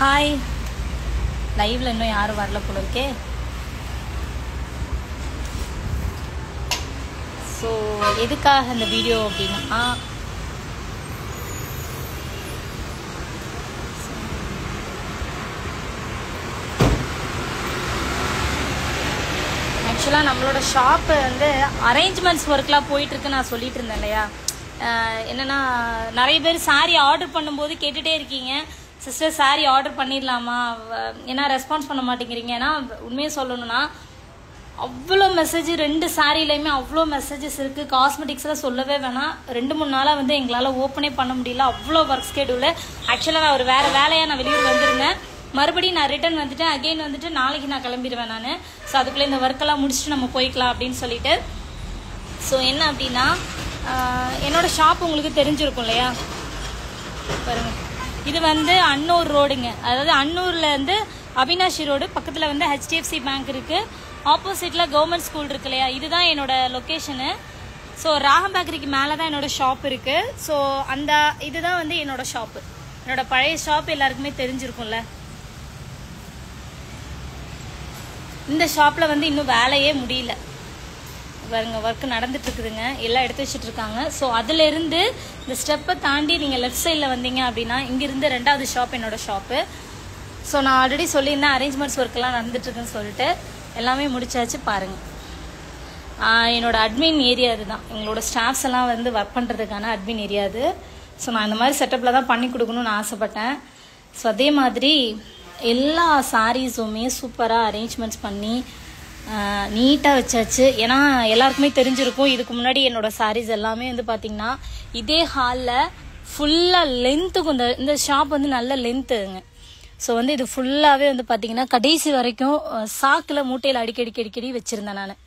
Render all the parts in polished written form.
Hi. லைவ்ல இன்னும் யாரும் வரல போல இருக்கே. ஸோ எதுக்காக இந்த வீடியோ அப்படின்னா, ஆக்சுவலாக நம்மளோட ஷாப்பு வந்து அரேஞ்ச்மெண்ட்ஸ் ஒர்க்லாம் போயிட்டுருக்கு நான் சொல்லிட்டு இருந்தேன் இல்லையா. என்னென்னா நிறைய பேர் சாரீ ஆர்டர் பண்ணும்போது கேட்டுகிட்டே இருக்கீங்க, சிஸ்டர் சாரீ ஆர்டர் பண்ணிடலாமா, ஏன்னா ரெஸ்பான்ஸ் பண்ண மாட்டேங்கிறீங்க. ஏன்னா உண்மையை சொல்லணும்னா அவ்வளோ மெசேஜ், 2 சாரீலையுமே அவ்வளோ மெசேஜஸ் இருக்குது. காஸ்மெட்டிக்ஸில் சொல்லவே வேணாம். 2-3 நாளாக வந்து எங்களால் ஓப்பனே பண்ண முடியல, அவ்வளோ ஒர்க் ஸ்கெடியூலு. ஆக்சுவலாக நான் ஒரு வேறு வேலையாக நான் வெளியூர் வந்திருந்தேன். மறுபடியும் நான் ரிட்டர்ன் வந்துட்டேன். அகெயின் வந்துட்டு நாளைக்கு நான் கிளம்பிடுவேன் நான். ஸோ அதுக்குள்ளே இந்த ஒர்க்கெல்லாம் முடிச்சுட்டு நம்ம போய்க்கலாம் அப்படின்னு சொல்லிட்டு. ஸோ என்ன அப்படின்னா, என்னோடய ஷாப் உங்களுக்கு தெரிஞ்சிருக்கும் இல்லையா. பாருங்க, இது வந்து அன்னூர் ரோடுங்க. அதாவது அன்னூர்லேருந்து அவினாஷி ரோடு பக்கத்தில் வந்து HDFC பேங்க் இருக்குது. ஆப்போசிட்டில் கவர்மெண்ட் ஸ்கூல் இருக்கு இல்லையா. இதுதான் என்னோடய லொக்கேஷனு. ஸோ ராகம் பேக்கரிக்கு மேலே தான் என்னோடய ஷாப் இருக்குது. ஸோ இதுதான் வந்து என்னோடய ஷாப்பு. என்னோடய பழைய ஷாப் எல்லாருக்குமே தெரிஞ்சிருக்கும்ல. இந்த ஷாப்பில் வந்து இன்னும் வேலையே முடியல பாருங்க, ஒர்க் நடந்துட்டு இருக்குதுங்க, எல்லாம் எடுத்து வச்சுட்டு இருக்காங்க. ஸோ அதுலேருந்து இந்த ஸ்டெப்பை தாண்டி நீங்கள் லெஃப்ட் சைடில் வந்தீங்க அப்படின்னா இங்கிருந்து 2வது ஷாப் என்னோடய ஷாப்பு. ஸோ நான் ஆல்ரெடி சொல்லியிருந்தேன் அரேஞ்ச்மெண்ட்ஸ் ஒர்க்கெல்லாம் நடந்துட்டுருக்குன்னு சொல்லிட்டு. எல்லாமே முடிச்சாச்சு பாருங்கள். என்னோடய அட்மின் ஏரியா இதுதான். எங்களோட ஸ்டாஃப்ஸ் எல்லாம் வந்து ஒர்க் பண்ணுறதுக்கான அட்மின் ஏரியா அது. ஸோ நான் இந்த மாதிரி செட்டப்பில் தான் பண்ணி கொடுக்கணும்னு ஆசைப்பட்டேன். ஸோ அதே மாதிரி எல்லா சாரீஸுமே சூப்பராக அரேஞ்ச்மெண்ட்ஸ் பண்ணி நீட்டாக வச்சாச்சு. ஏன்னா எல்லாருக்குமே தெரிஞ்சிருக்கும், இதுக்கு முன்னாடி என்னோடய சாரீஸ் எல்லாமே வந்து பார்த்திங்கன்னா இதே ஹாலில் ஃபுல்லாக லென்த்துக்கும், இந்த ஷாப் வந்து நல்ல லென்த்துங்க. ஸோ வந்து இது ஃபுல்லாகவே வந்து பார்த்திங்கன்னா கடைசி வரைக்கும் சாக்கில் மூட்டையில் அடிக்கடி வச்சுருந்தேன் நான்.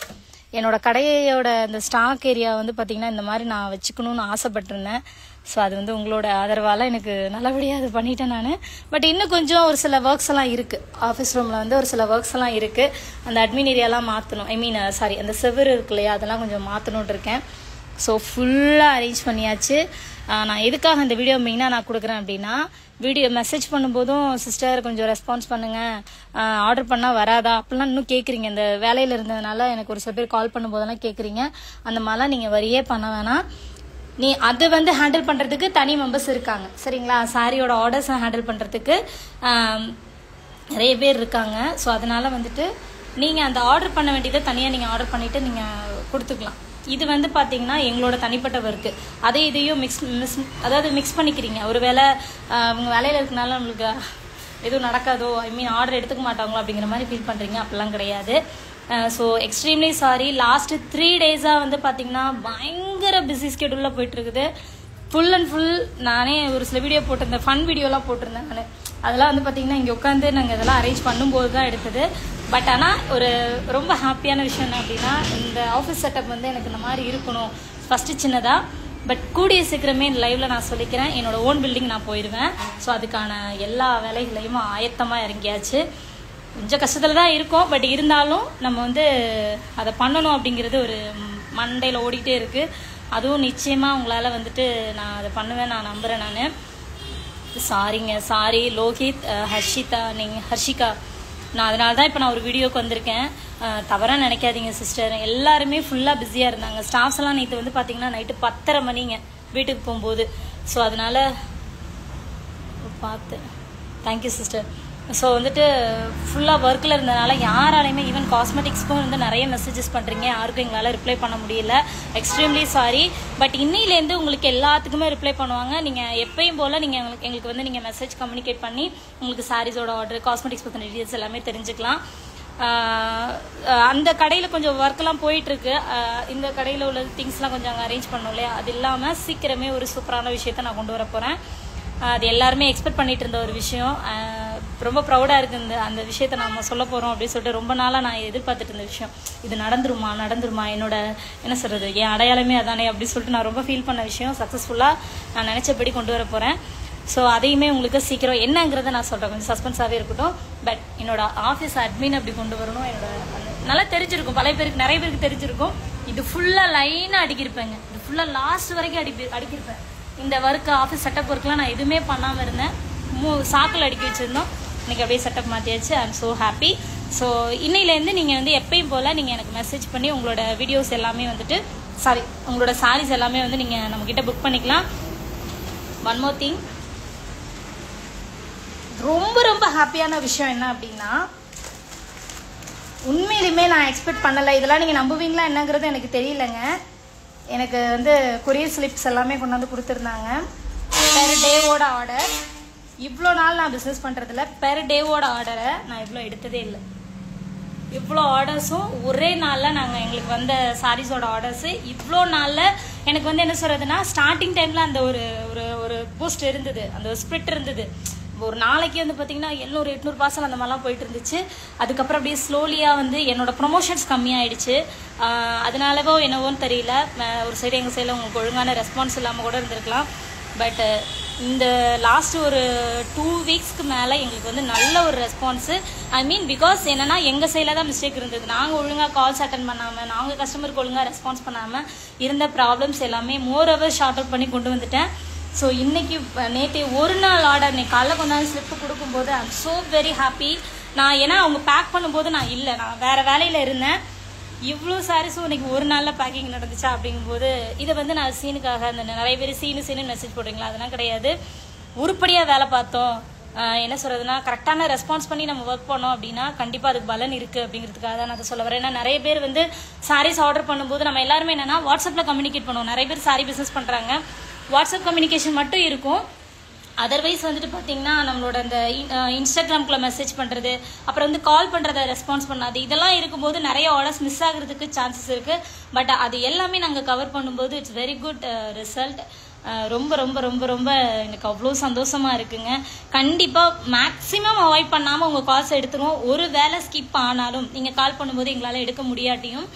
என்னோடய கடையோட இந்த ஸ்டாக் ஏரியா வந்து பார்த்திங்கன்னா இந்த மாதிரி நான் வச்சுக்கணும்னு ஆசைப்பட்டிருந்தேன். ஸோ அது வந்து உங்களோட ஆதரவால் எனக்கு நல்லபடியாக அது பண்ணிட்டேன் நான். பட் இன்னும் கொஞ்சம் ஒரு சில ஒர்க்ஸ் எல்லாம் இருக்குது. ஆஃபீஸ் ரூமில் வந்து ஒரு சில ஒர்க்ஸ் எல்லாம் இருக்குது. அந்த அட்மின் ஏரியாலாம் மாற்றணும். அந்த செவர் இருக்கு இல்லையா, அதெல்லாம் கொஞ்சம் மாற்றணுன்னு இருக்கேன். ஸோ ஃபுல்லாக அரேஞ்ச் பண்ணியாச்சு. நான் எதுக்காக இந்த வீடியோ மெயினாக நான் கொடுக்குறேன் அப்படின்னா, வீடியோ மெசேஜ் பண்ணும்போதும் சிஸ்டர் கொஞ்சம் ரெஸ்பான்ஸ் பண்ணுங்கள், ஆர்டர் பண்ணால் வராதா அப்படிலாம் இன்னும் கேட்குறீங்க. இந்த வேலையில் இருந்ததுனால எனக்கு ஒரு சில பேர் கால் பண்ணும்போதெல்லாம் கேட்குறீங்க. அந்த மாதிரிலாம் நீங்கள் வரியே பண்ண வேணாம். அதை வந்து ஹேண்டில் பண்ணுறதுக்கு தனி மெம்பர்ஸ் இருக்காங்க, சரிங்களா. சாரியோட ஆர்டர்ஸை ஹேண்டில் பண்ணுறதுக்கு நிறைய பேர் இருக்காங்க. ஸோ அதனால் வந்துட்டு நீங்கள் அந்த ஆர்டர் பண்ண வேண்டியதை தனியாக நீங்கள் ஆர்டர் பண்ணிவிட்டு நீங்கள் கொடுத்துக்கலாம். இது வந்து பார்த்தீங்கன்னா எங்களோட தனிப்பட்ட ஒர்க்கு. இதையும் மிக்ஸ் பண்ணிக்கிறீங்க. ஒரு வேளை அவங்க வேலையில் இருக்கனால நம்மளுக்கு எதுவும் நடக்காதோ, ஆர்டர் எடுத்துக்க மாட்டாங்களோ அப்படிங்கிற மாதிரி ஃபீல் பண்ணுறீங்க. அப்படிலாம் கிடையாது. So extremely sorry. லாஸ்ட்டு 3 டேஸாக வந்து பார்த்திங்கன்னா பயங்கர பிஸி ஸ்கெடியூலில் போயிட்டுருக்குது. ஃபுல் அண்ட் ஃபுல் நானே ஒரு சில வீடியோ போட்டிருந்தேன், ஃபன் வீடியோலாம் போட்டிருந்தேன் நான். அதெல்லாம் வந்து பார்த்திங்கன்னா இங்கே உட்காந்து நாங்கள் இதெல்லாம் அரேஞ்ச் பண்ணும்போது தான் எடுத்தது. பட் ஆனால் ஒரு ரொம்ப ஹாப்பியான விஷயம் என்ன அப்படின்னா, இந்த ஆஃபீஸ் செட்டப் வந்து எனக்கு இந்த மாதிரி இருக்கணும். ஃபஸ்ட்டு சின்னதாக, பட் கூடிய சீக்கிரமே இந்த லைவில் நான் சொல்லிக்கிறேன், என்னோடய ஓன் பில்டிங் நான் போயிடுவேன். ஸோ அதுக்கான எல்லா வேலைகளையும் ஆயத்தமாக இறங்கியாச்சு. கொஞ்சம் கஷ்டத்தில் தான் இருக்கும், பட் இருந்தாலும் நம்ம வந்து அதை பண்ணணும் அப்படிங்கிறது ஒரு மண்டையில் ஓடிக்கிட்டே இருக்குது. அதுவும் நிச்சயமாக உங்களால் வந்துட்டு நான் அதை பண்ணுவேன், நான் நம்புகிறேன் நான். சாரிங்க, சாரி லோகித், ஹர்ஷிகா. நான் அதனால தான் இப்போ நான் ஒரு வீடியோக்கு வந்திருக்கேன். தவறாக நினைக்காதீங்க சிஸ்டர். எல்லாருமே ஃபுல்லாக பிஸியாக இருந்தாங்க. ஸ்டாஃப்ஸ் எல்லாம் நேற்று வந்து பார்த்திங்கன்னா நைட்டு 10:30 மணிங்க வீட்டுக்கு போகும்போது. ஸோ அதனால் பார்த்து தேங்க்யூ சிஸ்டர். ஸோ வந்துட்டு ஃபுல்லாக ஒர்க்கில் இருந்ததுனால யாராலையுமே, ஈவன் காஸ்மெட்டிக்ஸ்க்கும் வந்து நிறைய மெசேஜஸ் பண்ணுறீங்க, யாருக்கும் எங்களால் ரிப்ளை பண்ண முடியல. Extremely sorry. பட் இன்னிலேருந்து உங்களுக்கு எல்லாத்துக்குமே ரிப்ளை பண்ணுவாங்க. நீங்கள் எப்பயும் போல் நீங்கள் எங்களுக்கு வந்து நீங்கள் மெசேஜ் கம்யூனிகேட் பண்ணி உங்களுக்கு சாரீஸோட ஆர்டர், காஸ்மெட்டிக்ஸ் பற்றின டீட்டெயில்ஸ் எல்லாமே தெரிஞ்சுக்கலாம். அந்த கடையில் கொஞ்சம் ஒர்க்கெல்லாம் போயிட்டுருக்கு. இந்த கடையில் உள்ள திங்ஸ்லாம் கொஞ்சம் அங்கே அரேஞ்ச் பண்ணோம் இல்லையா. அது இல்லாமல் சீக்கிரமே ஒரு சூப்பரான விஷயத்தை நான் கொண்டு வர போகிறேன். அது எல்லாருமே எக்ஸ்பெக்ட் பண்ணிட்டு இருந்த ஒரு விஷயம். ரொம்ப ப்ரௌடாக இருக்குது அந்த விஷயத்தை நம்ம சொல்ல போகிறோம் அப்படின்னு சொல்லிட்டு ரொம்ப நாளாக நான் எதிர்பார்த்துட்டு இருந்த விஷயம். இது நடந்துருமா, என்னோட என்ன சொல்கிறது, என் அடையாளமே அதானே அப்படின்னு சொல்லிட்டு நான் ரொம்ப ஃபீல் பண்ண விஷயம் சக்ஸஸ்ஃபுல்லாக நான் நினச்சபடி கொண்டு வர போகிறேன். ஸோ அதையுமே உங்களுக்கு சீக்கிரம் என்னங்கிறத நான் சொல்கிறேன், கொஞ்சம் சஸ்பென்ஸாகவே இருக்கட்டும். பட் என்னோட ஆஃபீஸ் அட்மின் அப்படி கொண்டு வரணும். என்னோட நல்லா தெரிஞ்சிருக்கும், நிறைய பேருக்கு தெரிஞ்சிருக்கும். இது ஃபுல்லாக லைனாக அடிக்கிருப்பேங்க. இது ஃபுல்லாக லாஸ்ட் வரைக்கும் அடிக்கிருப்பேன். இந்த ஒர்க், ஆஃபீஸ் செட்டப் ஒர்க்லாம் நான் எதுவுமே பண்ணாமல் இருந்தேன். சாக்கில் அடுக்கி வச்சுருந்தோம். இன்றைக்கி அப்படியே செட்டப் மாற்றியாச்சு. I am so happy. So இன்னையிலேருந்து நீங்கள் வந்து எப்பயும் போல் நீங்கள் எனக்கு மெசேஜ் பண்ணி உங்களோட வீடியோஸ் எல்லாமே வந்துட்டு உங்களோட சாரீஸ் எல்லாமே வந்து நீங்கள் நம்மக்கிட்ட புக் பண்ணிக்கலாம். ஒன் மோர் திங், ரொம்ப ரொம்ப ஹாப்பியான விஷயம் என்ன அப்படின்னா, உண்மையிலுமே நான் எக்ஸ்பெக்ட் பண்ணலை. இதெல்லாம் நீங்கள் நம்புவீங்களா என்னங்கிறது எனக்கு தெரியலங்க. எனக்கு வந்து கொரியர் ஸ்லிப்ஸ் எல்லாமே கொண்டாந்து கொடுத்துருந்தாங்க. பெர் டேவோட ஆர்டர். இவ்வளோ நாள் நான் பிஸ்னஸ் பண்ணுறதில்ல, பெர் டேவோட ஆர்டரை நான் இவ்வளோ எடுத்ததே இல்லை. இவ்வளோ ஆர்டர்ஸும் ஒரே நாளில் நாங்கள் எங்களுக்கு வந்த சாரீஸோட ஆர்டர்ஸு இவ்வளோ நாளில் எனக்கு வந்து என்ன சொல்கிறதுனா, ஸ்டார்டிங் டைமில் அந்த ஒரு ஒரு போஸ்ட் இருந்தது, அந்த ஒரு ஸ்ப்ரிட் இருந்தது. ஒரு நாளைக்கு வந்து பார்த்தீங்கன்னா 700-800 பார்சல் அந்த மாதிரிலாம் போயிட்டு இருந்துச்சு. அதுக்கப்புறம் அப்படியே ஸ்லோலியாக வந்து என்னோட ப்ரொமோஷன்ஸ் கம்மியாயிடுச்சு. அதனாலவோ என்னவோன்னு தெரியல, ஒரு சைடு எங்கள் சைடில் உங்களுக்கு ஒழுங்கான ரெஸ்பான்ஸ் இல்லாமல் கூட இருந்திருக்கலாம். பட் இந்த லாஸ்ட் ஒரு 2 வீக்ஸ்க்கு மேலே எங்களுக்கு வந்து நல்ல ஒரு ரெஸ்பான்ஸு. ஐ மீன் பிகாஸ் என்னென்னா எங்கள் சைடில் தான் மிஸ்டேக் இருந்தது. நாங்கள் ஒழுங்காக கால்ஸ் அட்டன் பண்ணாமல், நாங்கள் கஸ்டமருக்கு ஒழுங்காக ரெஸ்பான்ஸ் பண்ணாமல் இருந்த ப்ராப்ளம்ஸ் எல்லாமே மோர் ஓவர் ஷார்ட் அவுட் பண்ணி கொண்டு வந்துட்டேன். ஸோ இன்றைக்கி நேற்று ஒரு நாள் ஆர்டர் இன்னைக்கு காலைல கொண்டாந்து ஸ்லிப்பு கொடுக்கும்போது ஐ எம் ஸோ வெரி ஹாப்பி. ஏன்னா அவங்க பேக் பண்ணும்போது நான் வேறு வேலையில் இருந்தேன். இவ்வளோ சாரீஸும் இன்னைக்கு ஒரு நாளில் பேக்கிங் நடந்துச்சா அப்படிங்கும்போது, இதை வந்து நான் சீனுக்காக அந்த நிறைய பேர் சீனு மெசேஜ் போடுறீங்களா, அதெல்லாம் கிடையாது. உருப்படியாக வேலை பார்த்தோம், என்ன சொல்கிறதுனா கரெக்டான ரெஸ்பான்ஸ் பண்ணி நம்ம ஒர்க் பண்ணோம் அப்படின்னா கண்டிப்பாக அதுக்கு பலன் இருக்குது அப்படிங்கிறதுக்காக தான் நான் அதை சொல்ல வரேன். ஏன்னா நிறைய பேர் வந்து சாரீஸ் ஆர்டர் பண்ணும்போது நம்ம எல்லாருமே என்னென்னா வாட்ஸ்அப்பில் கம்யூனிகேட் பண்ணுவோம். நிறைய பேர் சாரீ பிஸ்னஸ் பண்ணுறாங்க, வாட்ஸ்அப் கம்யூனிகேஷன் மட்டும் இருக்கும். அதர்வைஸ் வந்துட்டு பார்த்தீங்கன்னா நம்மளோட அந்த இன்ஸ்டாகிராம்குள்ளே மெசேஜ் பண்ணுறது, அப்புறம் வந்து கால் பண்ணுறத ரெஸ்பான்ஸ் பண்ணாது, இதெல்லாம் இருக்கும்போது நிறைய ஆர்டர்ஸ் மிஸ் ஆகிறதுக்கு சான்சஸ் இருக்குது. பட் அது எல்லாமே நாங்கள் கவர் பண்ணும்போது இட்ஸ் வெரி குட் ரிசல்ட். ரொம்ப ரொம்ப ரொம்ப ரொம்ப எனக்கு அவ்வளோ சந்தோஷமாக இருக்குங்க. கண்டிப்பாக மேக்ஸிமம் அவாய்ட் பண்ணாமல் உங்கள் கால்ஸ் எடுத்துருவோம். ஒரு வேலை ஸ்கிப் ஆனாலும் நீங்கள் கால் பண்ணும்போது எங்களால் எடுக்க முடியாட்டியும்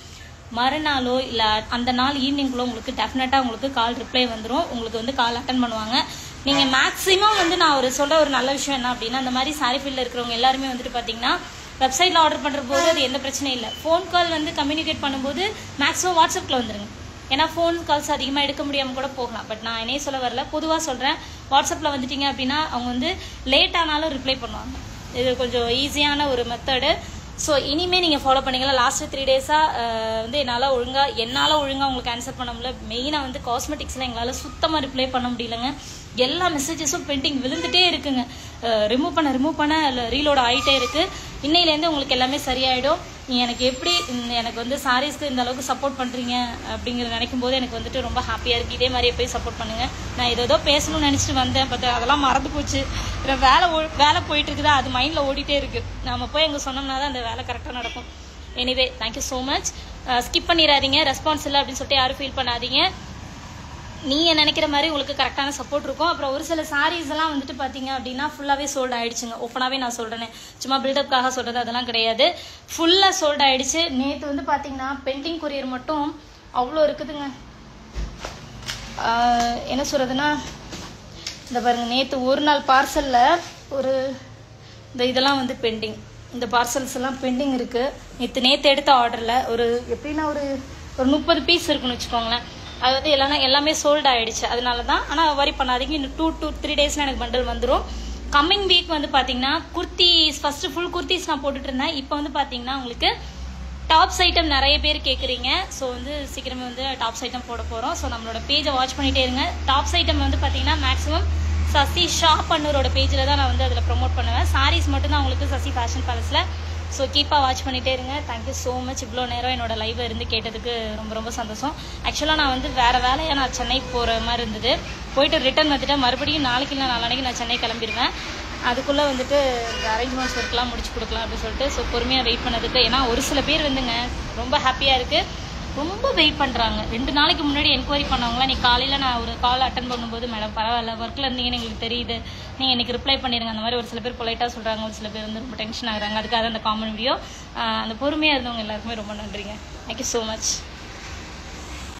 மறுநாளோ இல்லை அந்த நாள் ஈவினிங்குள்ளே உங்களுக்கு டெஃபினட்டாக உங்களுக்கு கால் ரிப்ளை வந்துடும். உங்களுக்கு வந்து கால் அட்டன் பண்ணுவாங்க. நீங்கள் மேக்ஸிமம் வந்து நான் சொல்கிற ஒரு நல்ல விஷயம் என்ன அப்படின்னா, அந்த மாதிரி சாரி ஃபீல்டில் இருக்கிறவங்க எல்லாருமே வந்துட்டு பார்த்தீங்கன்னா வெப்சைட்டில் ஆர்டர் பண்ணுற போது அது எந்த பிரச்சனையும் இல்லை. ஃபோன் கால் வந்து கம்யூனிகேட் பண்ணும்போது மேக்ஸிமம் வாட்ஸ்அப்பில் வந்துடுங்க. ஏன்னா ஃபோன் கால்ஸ் அதிகமாக எடுக்க முடியாமல் கூட போகலாம். பட் நான் என்னையே சொல்ல வரல, பொதுவாக சொல்கிறேன். வாட்ஸ்அப்பில் வந்துட்டீங்க அப்படின்னா அவங்க வந்து லேட் ஆனாலும் ரிப்ளை பண்ணுவாங்க. இது கொஞ்சம் ஈஸியான ஒரு மெத்தடு. ஸோ இனிமேல் நீங்கள் ஃபாலோ பண்ணிக்கலாம். லாஸ்ட்டு 3 டேஸாக வந்து என்னால் ஒழுங்காக உங்களுக்கு ஆன்சர் பண்ண முடியல. மெயினாக வந்து காஸ்மெட்டிக்ஸில் எங்களால் சுத்தமாக ரிப்ளை பண்ண முடியலங்க. எல்லா மெசேஜஸும் பெண்டிங் விழுந்துட்டே இருக்குங்க. ரிமூவ் பண்ண ரீலோட் ஆகிட்டே இருக்குது. இன்னையிலேருந்து உங்களுக்கு எல்லாமே சரியாயிடும். எனக்கு எப்படி எனக்கு வந்து சாரீஸ்க்கு இந்த அளவுக்கு சப்போர்ட் பண்ணுறீங்க அப்படிங்கிறது நினைக்கும் போது எனக்கு வந்துட்டு ரொம்ப ஹாப்பியாக இருக்குது. இதே மாதிரியே போய் சப்போர்ட் பண்ணுங்கள். நான் ஏதோ பேசணும்னு நினச்சிட்டு வந்தேன், பட் அதெல்லாம் மறந்து போச்சு. வேலை போயிட்டு இருக்குதா, அது மைண்டில் ஓடிட்டே இருக்குது. நம்ம போய் அங்கே சொன்னோம்னா தான் அந்த வேலை கரெக்டாக நடக்கும். Anyway thank you so much. Skip பண்ணிடாதீங்க. ரெஸ்பான்ஸ் இல்லை அப்படின்னு சொல்லிட்டு யாரும் ஃபீல் பண்ணாதீங்க. நீங்கள் நினைக்கிற மாதிரி உங்களுக்கு கரெக்டான சப்போர்ட் இருக்கும். அப்புறம் ஒரு சில சாரீஸ் எல்லாம் வந்துட்டு பார்த்தீங்க அப்படின்னா ஃபுல்லாகவே சோல்ட் ஆகிடுச்சுங்க. ஓப்பனாகவே நான் சொல்கிறேன், சும்மா பில்டப்காக சொல்கிறது அதெல்லாம் கிடையாது. ஃபுல்லாக சோல்ட் ஆகிடுச்சு. நேற்று வந்து பார்த்தீங்கன்னா பெண்டிங் கொரியர் மட்டும் அவ்வளோ இருக்குதுங்க. என்ன சொல்கிறதுனா, இந்த பாருங்கள், நேற்று ஒரு நாள் பார்சலில் இதெல்லாம் வந்து பெண்டிங், இந்த பார்சல்ஸ் எல்லாம் பெண்டிங் இருக்குது. நேற்று எடுத்த ஆர்டரில் எப்படின்னா ஒரு 30 பீஸ் இருக்குன்னு வச்சுக்கோங்களேன். அது வந்து எல்லாமே சோல்ட் ஆகிடுச்சு. அதனால தான். ஆனால் வரி பண்ணாதீங்க, இன்னும் 2 to 3 டேஸில் எனக்கு பண்டல் வந்துடும். கம்மிங் வீக் வந்து பார்த்தீங்கன்னா குர்த்திஸ், ஃபஸ்ட்டு ஃபுல் குர்த்திஸ் நான் போட்டுட்டு இருந்தேன். இப்போ வந்து பார்த்தீங்கன்னா உங்களுக்கு டாப்ஸ் ஐட்டம் நிறைய பேர் கேட்குறீங்க. ஸோ வந்து சீக்கிரமே வந்து டாப்ஸ் ஐட்டம் போட போகிறோம். ஸோ நம்மளோட பேஜை வாட்ச் பண்ணிகிட்டே இருங்க. டாப்ஸ் ஐட்டம் வந்து பார்த்தீங்கன்னா மேக்ஸிமம் சசி ஷாப் அன்னூரோட பேஜில் தான் நான் வந்து அதில் ப்ரொமோட் பண்ணுவேன். சாரீஸ் மட்டும்தான் உங்களுக்கு சசி ஃபேஷன் பேலஸில். ஸோ கீப்பாக வாட்ச் பண்ணிகிட்டே இருங்க. Thank you so much. இவ்வளோ நேரம் என்னோட லைவை இருந்து கேட்டதுக்கு ரொம்ப ரொம்ப சந்தோஷம். ஆக்சுவலாக நான் வந்து வேறு வேலையாக நான் சென்னைக்கு போகிற மாதிரி இருந்தது. போயிட்டு ரிட்டர்ன் வந்துட்டு மறுபடியும் நாளைக்கு இல்லை நாளானைக்கு நான் சென்னை கிளம்பிடுவேன். அதுக்குள்ளே வந்துட்டு இந்த அரேஞ்ச்மெண்ட்ஸ் ஒர்க்லாம் முடிச்சு கொடுக்கலாம் அப்படின்னு சொல்லிட்டு ஸோ பொறுமையாக வெயிட் பண்ணதுக்கு. ஏன்னா ஒரு சில பேர் வந்துங்க ரொம்ப ஹாப்பியாக இருக்குது, ரொம்ப வெயிட் பண்ணுறாங்க. 2 நாளைக்கு முன்னாடி என்கொயரி பண்ணவங்களா, நீ காலையில் நான் ஒரு கால் அட்டன் பண்ணும்போது மேடம் பரவாயில்ல ஒர்க்கில் இருந்தீங்கன்னு எங்களுக்கு தெரியுது, நீங்கள் இன்றைக்கி ரிப்ளை பண்ணிடுங்க அந்த மாதிரி ஒரு சில பேர் பொலைட்டாக சொல்கிறாங்க. ஒரு சில பேர் வந்து ரொம்ப டென்ஷன் ஆகுறாங்க. அதுக்காக அந்த காமன் வீடியோ. அந்த பொறுமையாக இருந்தவங்க எல்லாருக்குமே ரொம்ப நன்றிங்க. Thank you so much.